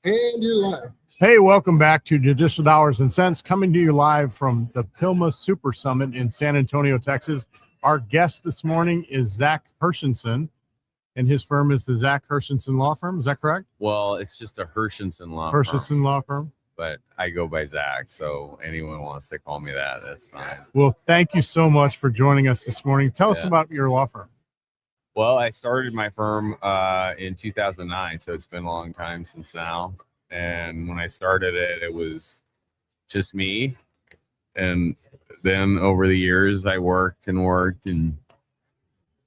And you're live. Hey, welcome back to Judicial Dollars and Cents, coming to you live from the PILMMA Super Summit in San Antonio, Texas. Our guest this morning is Zach Herschensohn, and his firm is the Zach Herschensohn Law Firm. Is that correct? Well, it's just a Herschensohn Law Firm. Herschensohn Law Firm. But I go by Zach, so anyone wants to call me that, that's fine. Well, thank you so much for joining us this morning. Tell us about your law firm. Well, I started my firm in 2009, so it's been a long time since now. And when I started it, it was just me. And then over the years, I worked. And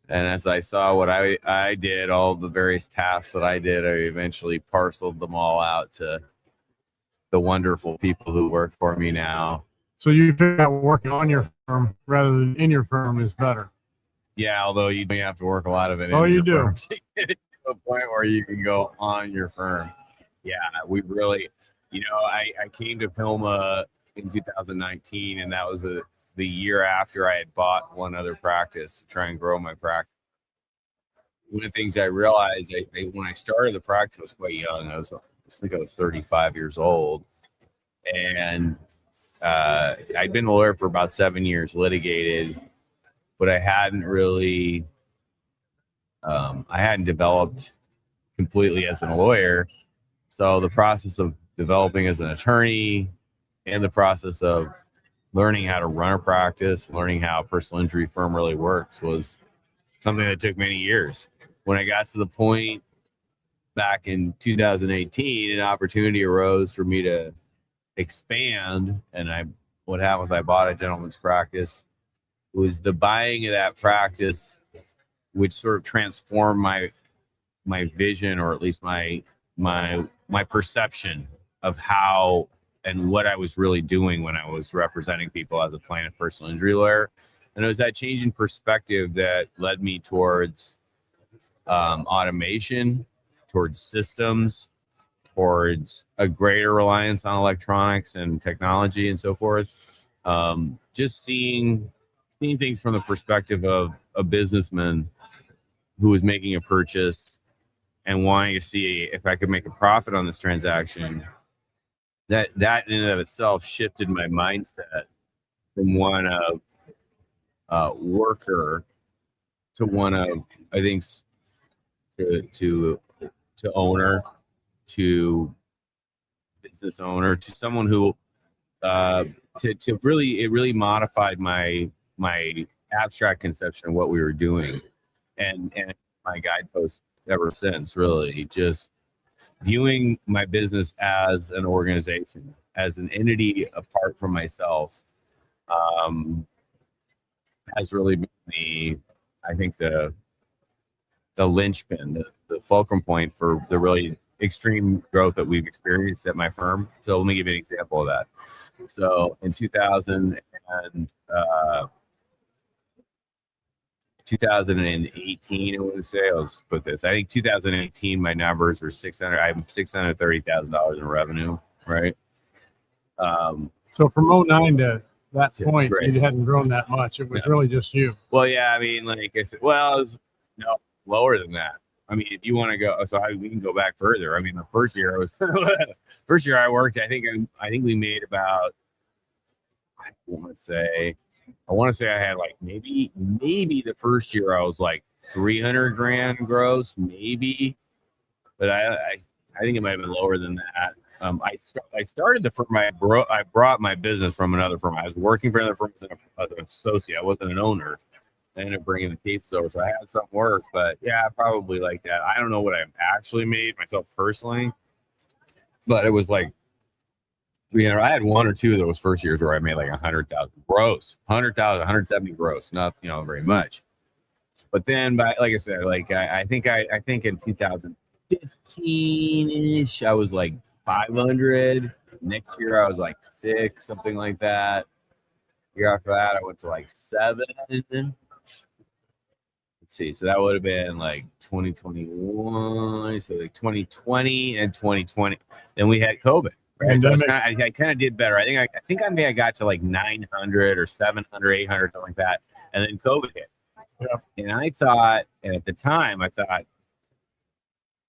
as I saw what I did, all the various tasks that I did, I eventually parceled them all out to the wonderful people who work for me now. So you figured out working on your firm rather than in your firm is better. Yeah, although you have to work a lot of it. Oh, you do. Firm to get to a point where you can go on your firm. Yeah, we really, I came to PILMMA in 2019, and that was the year after I had bought one other practice to try and grow my practice. One of the things I realized, when I started the practice, I was quite young. I think I was 35 years old, and I'd been a lawyer for about 7 years, litigated, but I hadn't really, I hadn't developed completely as a lawyer. So the process of developing as an attorney and the process of learning how to run a practice, learning how a personal injury firm really works was something that took many years. When I got to the point back in 2018, an opportunity arose for me to expand. And what happened was I bought a gentleman's practice. It was the buying of that practice which sort of transformed my vision, or at least my perception of how and what I was really doing when I was representing people as a plaintiff personal injury lawyer. And it was that change in perspective that led me towards automation, towards systems, towards a greater reliance on electronics and technology and so forth. Just seeing things from the perspective of a businessman who was making a purchase and wanting to see if I could make a profit on this transaction. That in and of itself shifted my mindset from one of worker to one of, I think, to owner, to business owner, to someone who it really modified my abstract conception of what we were doing, and my guidepost ever since, really just viewing my business as an organization, as an entity apart from myself, has really been the linchpin, the fulcrum point for the really extreme growth that we've experienced at my firm. So let me give you an example of that. So in 2018, I would say, let's put this. I think 2018, my numbers were $630,000 in revenue, right? So from 2009 to that point, right, you hadn't grown that much. It was really just you. Well, yeah, I mean, like I said, well, it was lower than that. I mean, if you want to go, we can go back further. I mean, the first year I worked, I think we made about, I want to say I had like maybe the first year I was like 300 grand gross, maybe, but I think it might have been lower than that. I started the firm. I brought my business from another firm. I was working for another firm as an associate. I wasn't an owner. I ended up bringing the cases over, so I had some work. But yeah, probably like that. I don't know what I actually made myself personally, but it was like, I had one or two of those first years where I made like 100,000 gross, 170 gross, not very much. But then, like I said, like I think in 2015ish, I was like 500. Next year I was like 6, something like that. Year after that, I went to like 7. Let's see, so that would have been like 2021, so like 2020 and 2020. Then we had COVID. Right? So I kind of did better. I think I may have got to like 900 or 700, 800, something like that. And then COVID hit. Yeah. And I thought, and at the time, I thought,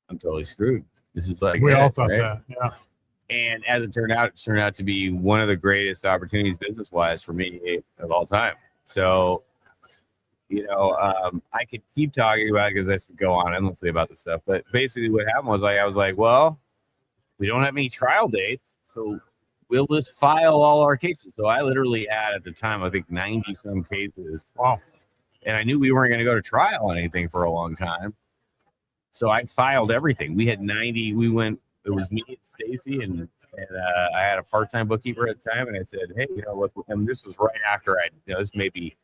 I'm totally screwed. This is like We all it, thought right? that. Yeah. And as it turned out to be one of the greatest opportunities business wise for me of all time. So, I could keep talking about it because I could go on endlessly about this stuff. But basically, what happened was I was like, well, we don't have any trial dates, so we'll just file all our cases. So I literally had at the time, I think 90 some cases. Wow. And I knew we weren't going to go to trial on anything for a long time. So I filed everything. We had 90. We went. It was me and Stacy, and I had a part-time bookkeeper at the time. And I said, hey, look, and this was right after this may be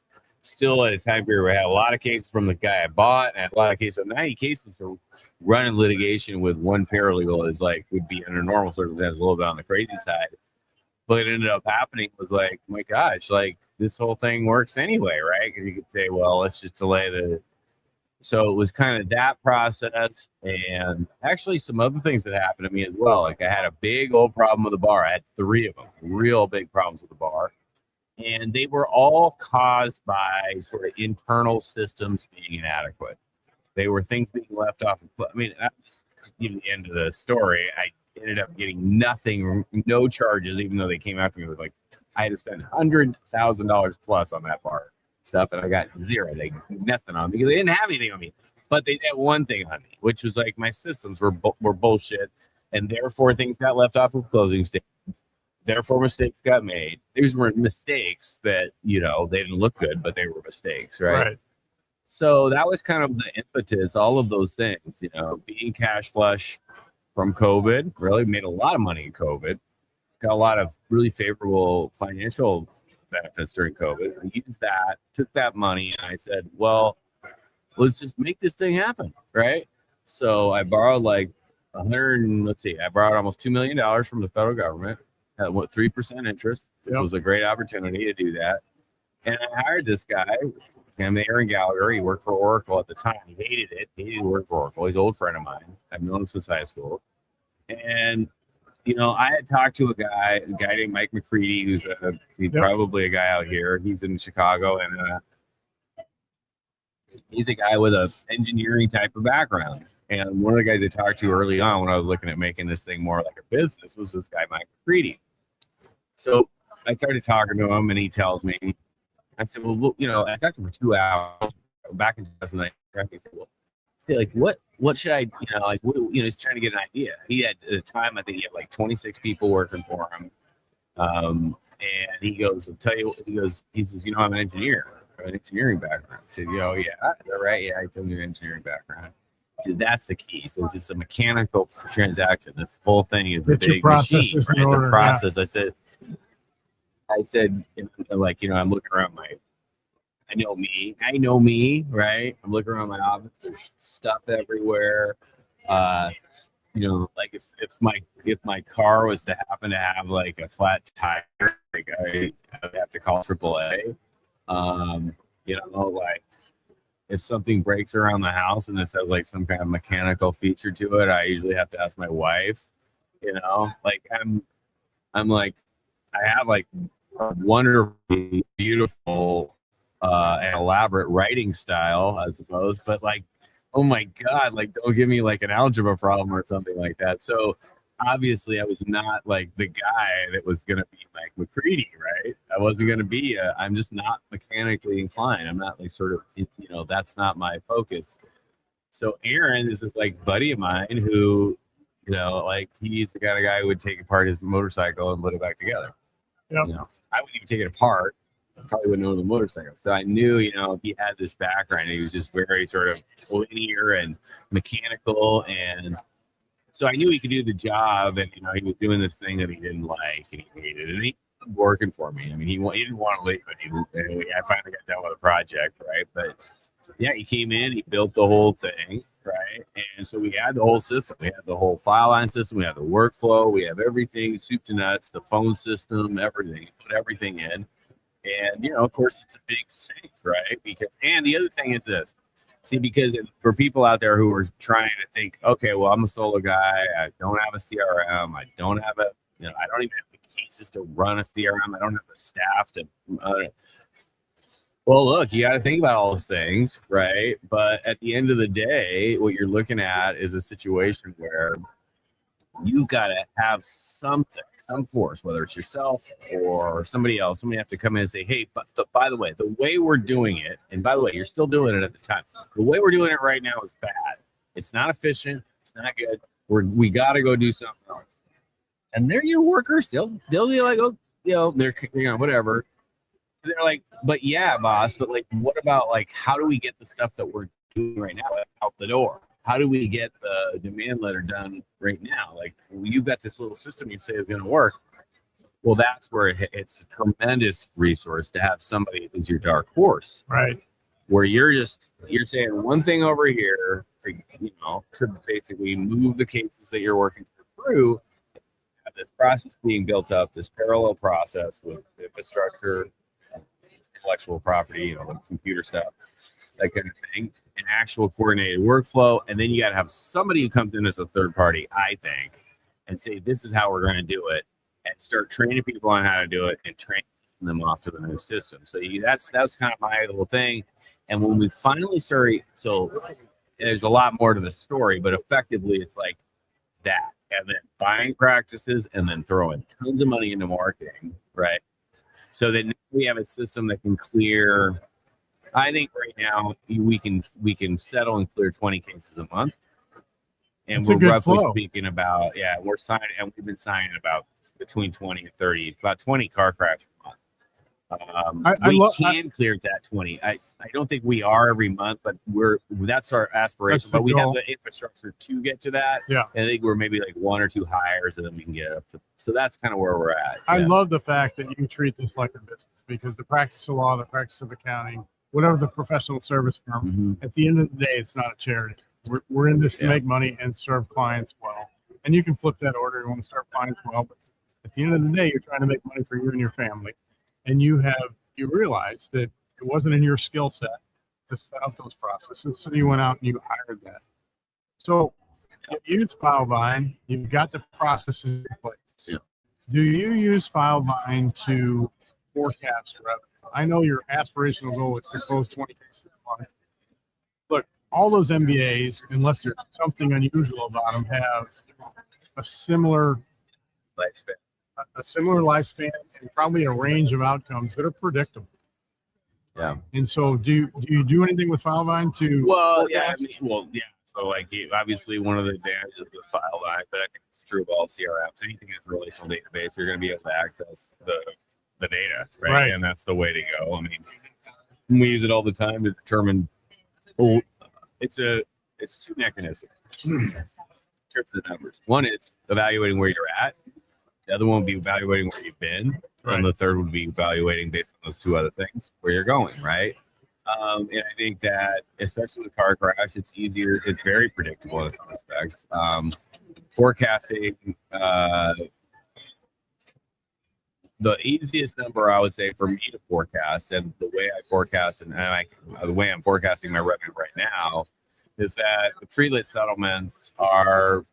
still at a time period where I had a lot of cases from the guy I bought, and a lot of cases. So 90 cases to run in litigation with one paralegal is like would be under normal circumstances a little bit on the crazy side. But it ended up happening was like, my gosh, like this whole thing works anyway, right? Because you could say, well, let's just delay the. So it was kind of that process, and actually some other things that happened to me as well. Like I had a big old problem with the bar. I had 3 of them, real big problems with the bar. And they were all caused by sort of internal systems being inadequate. They were things being left off. I mean, that's the end of the story. I ended up getting nothing, no charges, even though they came after me with like, I had to spend $100,000 plus on that bar stuff, and I got 0. They nothing on me because they didn't have anything on me. But they did one thing on me, which was like my systems were bullshit, and therefore things got left off of closing statements. Therefore, mistakes got made. These were mistakes that, they didn't look good, but they were mistakes, right? So that was kind of the impetus, all of those things, being cash flush from COVID, really made a lot of money in COVID, got a lot of really favorable financial benefits during COVID. I used that, took that money, and I said, well, let's just make this thing happen, right? So I borrowed like I borrowed almost $2 million from the federal government. At 3% interest, which was a great opportunity to do that. And I hired this guy, Aaron Gallagher. He worked for Oracle at the time. He hated it. He hated to work for Oracle. He's an old friend of mine. I've known him since high school. And, I had talked to a guy named Mike McCready, who's probably a guy out here. He's in Chicago, and he's a guy with an engineering type of background. And one of the guys I talked to early on when I was looking at making this thing more like a business was this guy, Mike McCready. So I started talking to him, and he tells me, I said, well, I talked to him for 2 hours back in 2009. Like, what should I, he's trying to get an idea. He had, at the time, I think he had like 26 people working for him. And he goes, he says, I'm an engineer, I have an engineering background. I said, yeah, is that right? Yeah, I told me an engineering background. Dude, that's the key. So it's a mechanical transaction. This whole thing is a big machine, right? It's a process. Yeah. I said, like, I'm looking around I know me, right? I'm looking around my office. There's stuff everywhere. Like if my car was to happen to have like a flat tire, like I would have to call AAA. Like if something breaks around the house and this has like some kind of mechanical feature to it, I usually have to ask my wife. Like I'm like I have like a wonderfully beautiful and elaborate writing style, I suppose, but like, oh my God, like don't give me like an algebra problem or something like that. So obviously I was not like the guy that was going to be like McCready, right? I wasn't going to be, I'm just not mechanically inclined. I'm not like sort of, that's not my focus. So Aaron is this like buddy of mine who, like he's the kind of guy who would take apart his motorcycle and put it back together. Yep. I wouldn't even take it apart. I probably wouldn't own the motorcycle. So I knew, he had this background. He was just very sort of linear and mechanical. And so I knew he could do the job. And, he was doing this thing that he didn't like and he hated. And he was working for me. I mean, he didn't want to leave, but I finally got done with the project, right? But yeah, he came in, he built the whole thing, right? And so we had the whole system. We had the whole file line system. We had the workflow. We have everything, soup to nuts, the phone system, everything. Put everything in. And, of course, it's a big safe, right? And the other thing is this. See, because for people out there who are trying to think, okay, well, I'm a solo guy. I don't have a CRM. I don't have I don't even have the cases to run a CRM. I don't have the staff to. Well, look, you got to think about all those things, right? But at the end of the day, what you're looking at is a situation where you've got to have something, some force, whether it's yourself or somebody else. Somebody have to come in and say, hey, but by the way, the way we're doing it, and by the way, you're still doing it at the time. The way we're doing it right now is bad. It's not efficient. It's not good. We got to go do something else. And they're your workers. They'll be like, oh, they're, whatever. And they're like, but yeah, boss. But like, what about like, how do we get the stuff that we're doing right now out the door? How do we get the demand letter done right now? Like, you've got this little system you say is going to work. Well, that's where it's a tremendous resource to have somebody who's your dark horse, right? Where you're saying one thing over here, to basically move the cases that you're working through. Have this process being built up, this parallel process with infrastructure, intellectual property, the computer stuff, that kind of thing, an actual coordinated workflow. And then you got to have somebody who comes in as a third party, I think, and say, this is how we're going to do it, and start training people on how to do it and train them off to the new system. So that's kind of my little thing. And when we finally started, so there's a lot more to the story, but effectively it's like that. And then buying practices and then throwing tons of money into marketing, right? So that we have a system that can clear. I think right now we can settle and clear 20 cases a month, and we're roughly speaking about we're signing, and we've been signing about between 20 and 30, about 20 car crashes a month. We can clear that 20. I don't think we are every month, but that's our aspiration. But we have the infrastructure to get to that. Yeah, and I think we're maybe like one or two hires, and then we can get up to. So that's kind of where we're at. I love the fact that you treat this like a business, because the practice of law, the practice of accounting, whatever the professional service firm, at the end of the day, it's not a charity. We're in this to make money and serve clients well. And you can flip that order. You want to serve clients well, but at the end of the day, you're trying to make money for you and your family. And you realize that it wasn't in your skill set to set up those processes. So you went out and you hired that. So you use FileVine. You've got the processes in place. Yeah. Do you use FileVine to forecast revenue? I know your aspirational goal is to close 20 cases a month. Look, all those MBAs, unless there's something unusual about them, have a similar lifespan and probably a range of outcomes that are predictable. Yeah. And so do you do anything with FileVine to forecast? So like obviously one of the advantages of FileVine, but I think it's true of all CRMs, anything that's a relational database, you're going to be able to access the data, right? And that's the way to go. I mean, we use it all the time to determine. It's two mechanisms in terms of the numbers. One is evaluating where you're at. The other one would be evaluating where you've been. Right. And the third would be evaluating, based on those two other things, where you're going, right? And I think that, especially with car crash, it's easier. It's very predictable in some respects. Forecasting, the easiest number I would say for me to forecast, and the way I forecast, the way I'm forecasting my revenue right now, is that the pre-lit settlements are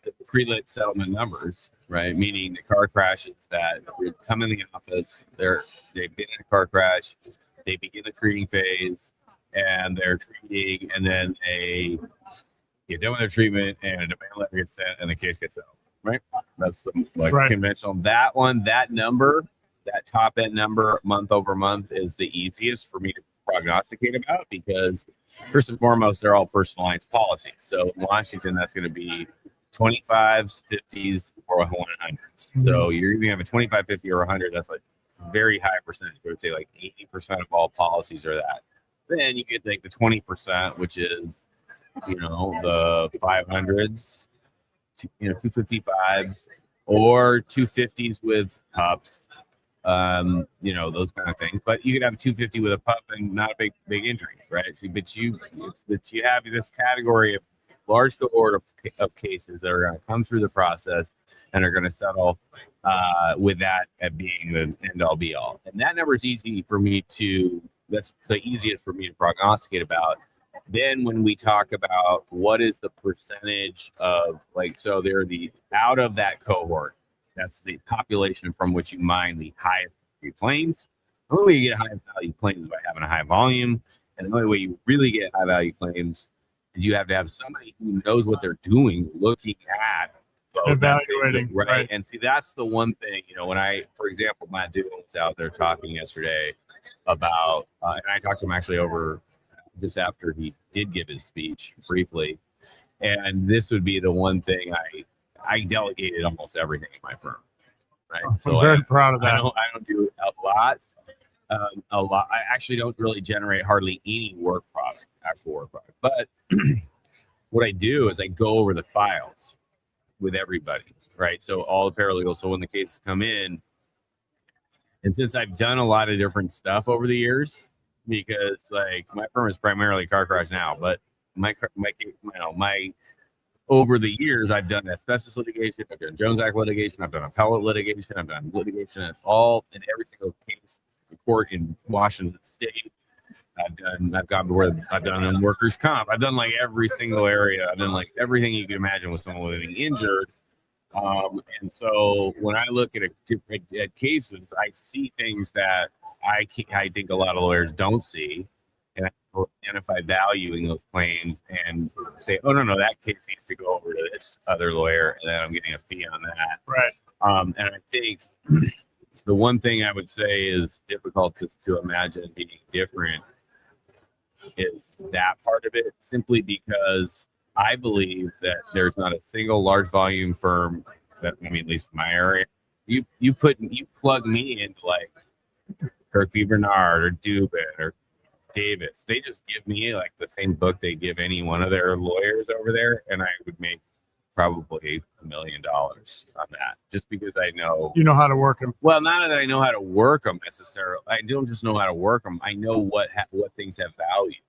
the pre-lit settlement numbers, right? Meaning the car crashes that come in the office, they've been in a car crash, they begin the treating phase, and they're treating, and then they get done with their treatment, and a demand letter gets sent, and the case gets settled, right? That's the conventional. That one, that number, that top end number, month over month, is the easiest for me to prognosticate about, because first and foremost, they're all personalized policies. So in Washington, that's going to be 25s, 50s, or 100s. So you're going to have a 25, 50, or 100. That's like a very high percentage. I would say like 80% of all policies are that. Then you get like the 20%, which is, the 500s, 255s, or 250s with pups, those kind of things. But you could have a 250 with a pup and not a big injury, right? So, but you have this category of large cohort of cases that are going to come through the process and are going to settle with that at being the end all be all. And that number is easy for me that's the easiest for me to prognosticate about. Then when we talk about what is the percentage of so they're out of that cohort, that's the population from which you mine the highest value claims. The only way you get high value claims is by having a high volume. And the only way you really get high value claims is you have to have somebody who knows what they're doing, looking at Evaluating, right? And see, that's the one thing, when for example, Matt Dillon was out there talking yesterday about, and I talked to him actually over just after he did give his speech briefly. And this would be the one thing I delegated almost everything in my firm, right? So I'm very proud of that. I don't do a lot. I actually don't really generate hardly any actual work product. But what I do is I go over the files with everybody, right? So all the paralegals. So when the cases come in, and since I've done a lot of different stuff over the years, because like my firm is primarily car crash now, but my over the years I've done asbestos litigation, I've done Jones Act litigation, I've done appellate litigation, I've done litigation in every single case in court in Washington State. I've done workers' comp. I've done like every single area. I've done like everything you can imagine with someone getting injured. And so when I look at cases, I see things that I think a lot of lawyers don't see, and I identify value in those claims and say, oh no, that case needs to go over to this other lawyer, and then I'm getting a fee on that. Right. And I think the one thing I would say is difficult to imagine being different is that part of it, simply because I believe that there's not a single large volume firm that, at least in my area, you plug me into like Kirk B. Bernard or Dubin or Davis. They just give me like the same book they give any one of their lawyers over there, and I would make probably $1 million on that, just because I know how to work them. Well, not that I know how to work them necessarily. I don't just know how to work them. I know what things have value.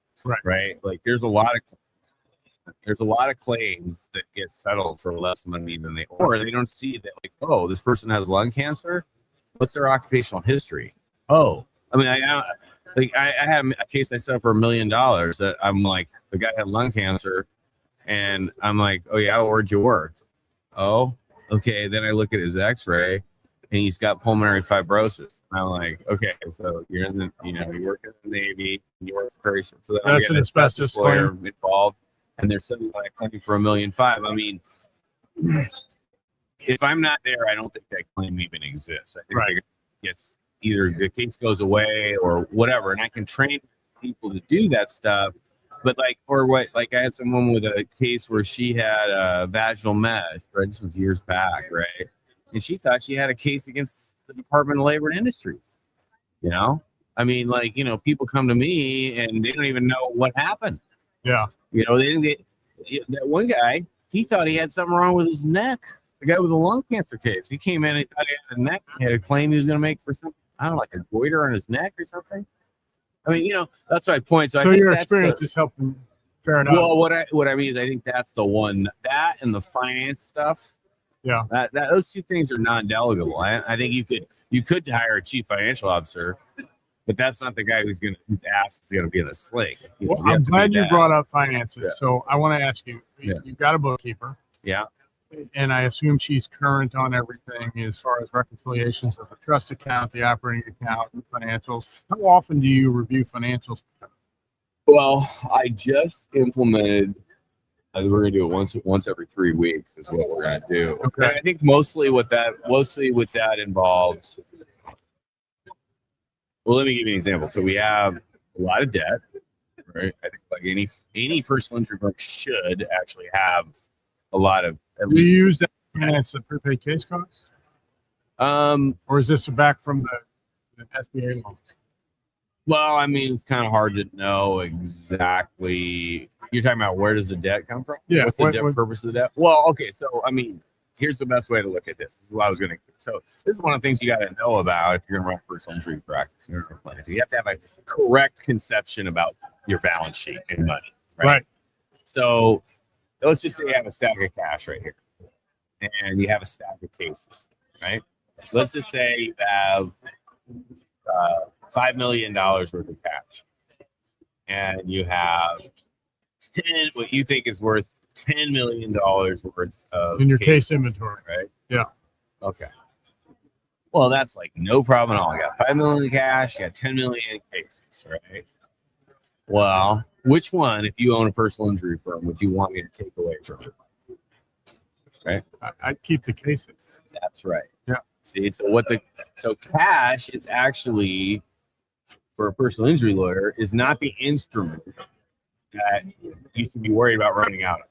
Right. Like there's a lot of claims that get settled for less money than they don't see that, like, oh, this person has lung cancer. What's their occupational history? Oh, I had a case I settled for $1 million that I'm like, the guy had lung cancer, and I'm like, oh yeah, where'd you work? Oh, okay. Then I look at his X-ray, and he's got pulmonary fibrosis. And I'm like, okay, so you're in the, you work in the Navy, and you work for, so then that's an asbestos lawyer claim involved, and there's something like claiming for $1.5 million. If I'm not there, I don't think that claim even exists. I think it's either the case goes away or whatever, and I can train people to do that stuff. But I had someone with a case where she had a vaginal mesh, right? This was years back, right? And she thought she had a case against the Department of Labor and Industries. People come to me and they don't even know what happened. Yeah. That one guy, he thought he had something wrong with his neck. The guy with a lung cancer case, he came in and he thought he had a neck. He had a claim he was going to make for something, I don't know, like a goiter on his neck or something. That's my point. So I think your experience is helping. Fair enough. Well, what I mean is, I think that's the one, that and the finance stuff. Yeah. That those two things are non-delegable. I think you could hire a chief financial officer, but that's not the guy whose ass is gonna be in a sling. I'm glad you brought up finances. Yeah. So I want to ask you, you've got a bookkeeper. Yeah. And I assume she's current on everything as far as reconciliations of the trust account, the operating account, and financials. How often do you review financials? Well, I just implemented. We're gonna do it once every 3 weeks is what we're gonna do. Okay. And I think mostly what that involves. Well, let me give you an example. So we have a lot of debt, right? I think like any personal injury firm should actually have a lot of. Do you use that to finance the prepaid case costs? Or is this back from the SBA loan? Well, it's kind of hard to know exactly. You're talking about where does the debt come from? Yeah. What's the purpose of the debt? Well, okay. So, here's the best way to look at this. This is what I was going to. So, this is one of the things you got to know about if you're going to run a personal injury practice. You have to have a correct conception about your balance sheet and money. Right. So, let's just say you have a stack of cash right here, and you have a stack of cases, right? So let's just say you have $5 million worth of cash, and you have what you think is worth $10 million worth of in your cases, case inventory, right? Yeah. Okay. Well, that's like no problem at all. I got $5 million in cash, you got 10 million in cases, right? Well, which one, if you own a personal injury firm, would you want me to take away from you? right? I'd keep the cases. That's right. Yeah. See, so cash is actually, for a personal injury lawyer, is not the instrument that you should be worried about running out of.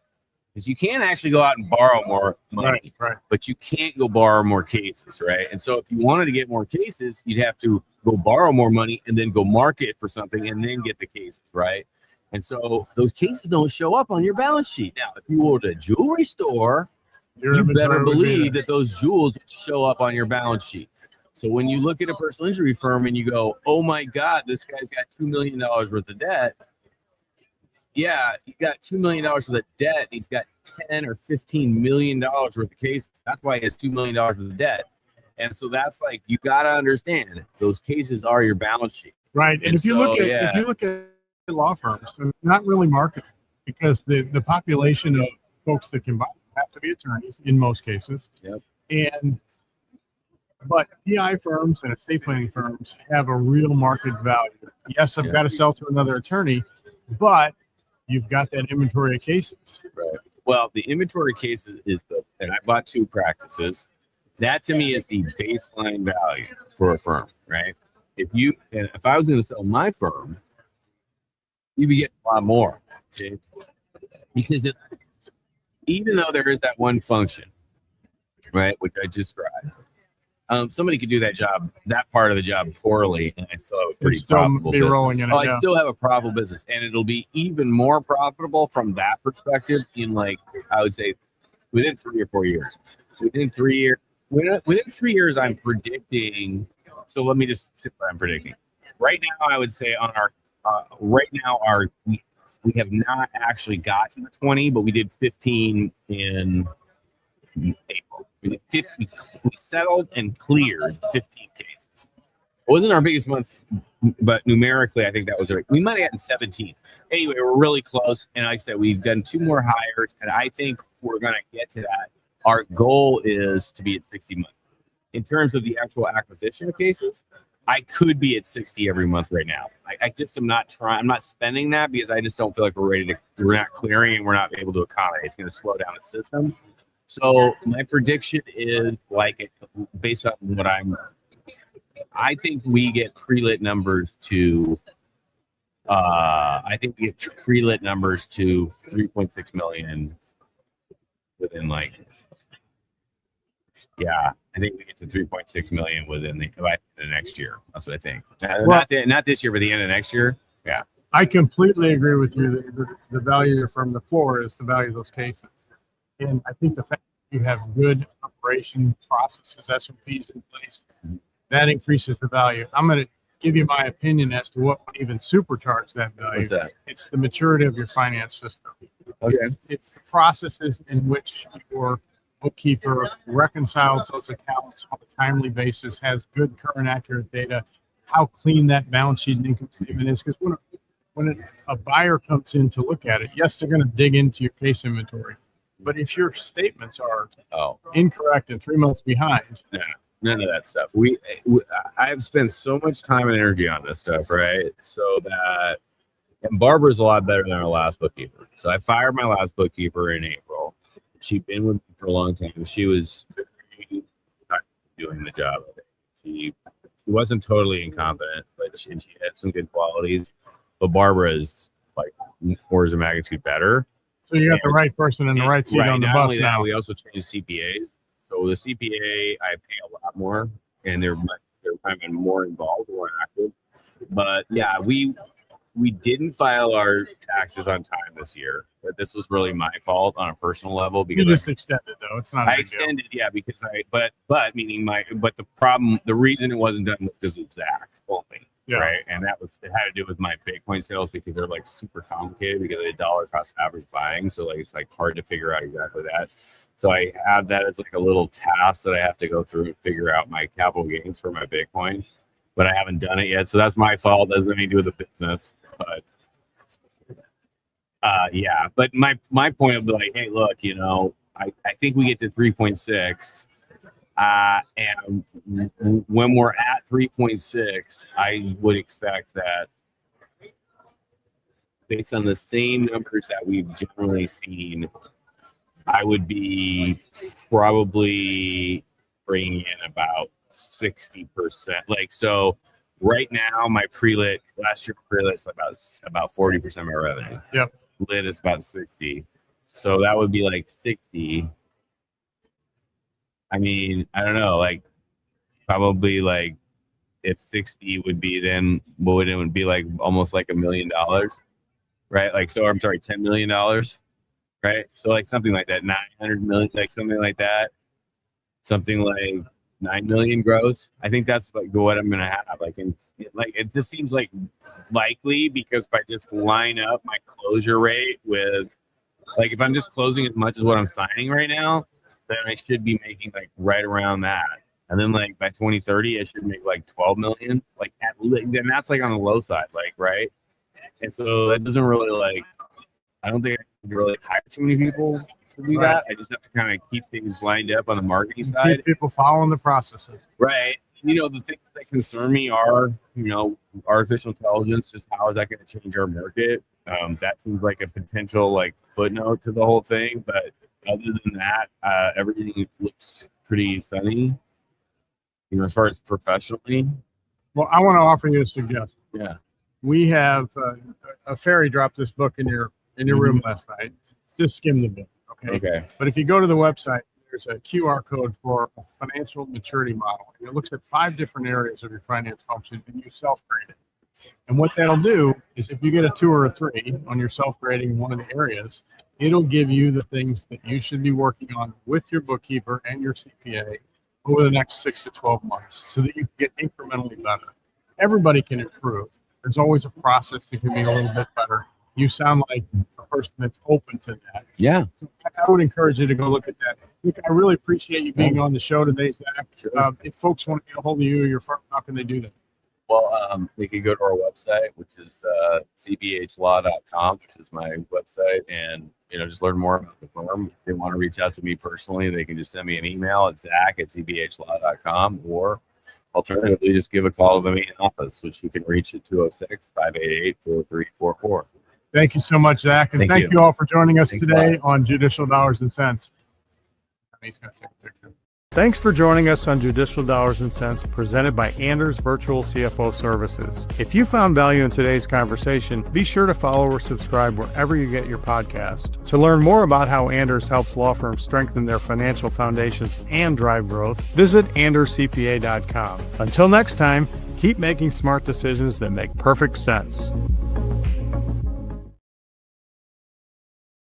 Because you can actually go out and borrow more money, Right. but you can't go borrow more cases, right? And so if you wanted to get more cases, you'd have to go borrow more money and then go market for something and then get the cases, right? And so those cases don't show up on your balance sheet. Now, if you were at a jewelry store, you better believe that those jewels show up on your balance sheet. So when you look at a personal injury firm and you go, oh my God, this guy's got $2 million worth of debt. Yeah, he got $2 million worth of debt. He's got 10 or $15 million worth of cases. That's why he has $2 million worth of debt. And so that's like, you got to understand those cases are your balance sheet. Right. And if you look at law firms, they're not really marketing, because the population of folks that can buy have to be attorneys in most cases. Yep. But PI firms and estate planning firms have a real market value. Yes, I've got to sell to another attorney, but you've got that inventory of cases. Right. Well, the inventory cases and I bought 2 practices. That to me is the baseline value for a firm, right? If I was going to sell my firm, you'd be getting a lot more, see? Because even though there is that one function, right, which I described, somebody could do that part of the job poorly, and I still have a pretty profitable business. I still have a profitable business, and it'll be even more profitable from that perspective in, like, I would say within 3 or 4 years. Within 3 years, I'm predicting. So let me just see what I'm predicting. Right now, I would say on our we have not actually got to the 20, but we did 15 in April. We settled and cleared 15 cases. It wasn't our biggest month, but numerically, I think that was right. We might have gotten 17. Anyway, we're really close. And like I said, we've done 2 more hires, and I think we're going to get to that. Our goal is to be at 60 months. In terms of the actual acquisition of cases, I could be at 60 every month right now. I just am not trying. I'm not spending that because I just don't feel like we're not clearing and we're not able to accommodate. It's going to slow down the system. So my prediction is, like, based on what I think we get pre-lit numbers to, 3.6 million within, like, I think we get to 3.6 million within the next year. That's what I think. Not this year, but the end of next year. Yeah. I completely agree with you. The value from the floor is the value of those cases. And I think the fact that you have good operation processes, SOPs in place, that increases the value. I'm going to give you my opinion as to what would even supercharge that value. What's that? It's the maturity of your finance system. Okay. It's the processes in which your bookkeeper reconciles those accounts on a timely basis, has good current accurate data, how clean that balance sheet and income statement is. Because when a buyer comes in to look at it, yes, they're going to dig into your case inventory. But if your statements are incorrect and 3 months behind, none of that stuff. I've spent so much time and energy on this stuff, right? And Barbara's a lot better than our last bookkeeper. So I fired my last bookkeeper in April. She'd been with me for a long time. She was doing the job. She wasn't totally incompetent, but she had some good qualities. But Barbara is like orders of magnitude better. So you got the right person in the right seat on the bus now. We also changed CPAs. So the CPA, I pay a lot more, and they're kind of more involved, more active. But yeah, we didn't file our taxes on time this year. But this was really my fault on a personal level because you just extended though. It's not. I extended, because the reason it wasn't done was because of Zach only. Yeah. Right. And it had to do with my Bitcoin sales because they're like super complicated because of the dollar cost average buying. So like it's like hard to figure out exactly that. So I have that as like a little task that I have to go through and figure out my capital gains for my Bitcoin, but I haven't done it yet. So that's my fault. Doesn't have anything to do with the business. But but my point would be like, hey, look, I think we get to 3.6. And when we're at 3.6, I would expect that based on the same numbers that we've generally seen I would be probably bringing in about 60%. Like, so right now, my pre-lit, last year pre-lit's about 40% of my revenue. Yep. Lit is about 60. So that would be like 60. I mean, I don't know, like probably like if 60 would be then what would it would be like almost like $1 million, right? Like, so I'm sorry, $10 million, right? So like something like that, 900 million, like something like that, something like 9 million gross. I think that's like what I'm gonna have. Like, and like it just seems like likely because if I just line up my closure rate with, like, if I'm just closing as much as what I'm signing right now, then I should be making like right around that. And then like by 2030, I should make like 12 million. Like, then that's like on the low side, like, right? And so that doesn't really like, I don't think I can really hire too many people to do that. I just have to kind of keep things lined up on the marketing side. Keep people following the processes. Right. You know, the things that concern me are, you know, artificial intelligence. Just how is that going to change our market? That seems like a potential like footnote to the whole thing. But other than that, everything looks pretty sunny. You know, as far as professionally. Well, I want to offer you a suggestion. Yeah. We have a fairy dropped this book in your room last night. Just skim the book. Okay. But if you go to the website, there's a QR code for a financial maturity model. And it looks at 5 different areas of your finance function, and you self-grade it. And what that'll do is if you get a 2 or a 3 on your self-grading in one of the areas, it'll give you the things that you should be working on with your bookkeeper and your CPA over the next 6 to 12 months so that you can get incrementally better. Everybody can improve. There's always a process that can be a little bit better. You sound like a person that's open to that. Yeah. I would encourage you to go look at that. Look, I really appreciate you being on the show today, Zach. Sure. If folks want to get a hold of you or your firm, how can they do that? Well, they can go to our website, which is cbhlaw.com, which is my website, and, you know, just learn more about the firm. If they want to reach out to me personally, they can just send me an email at zach@cbhlaw.com, or alternatively, just give a call to the main office, which you can reach at 206-588-4344. Thank you so much, Zach. And thank you all for joining us Thanks today on Judicial Dollars and Cents. He's going to take a picture. Thanks for joining us on Judicial Dollars and Cents, presented by Anders Virtual CFO Services. If you found value in today's conversation, be sure to follow or subscribe wherever you get your podcast. To learn more about how Anders helps law firms strengthen their financial foundations and drive growth, visit anderscpa.com. Until next time, keep making smart decisions that make perfect sense.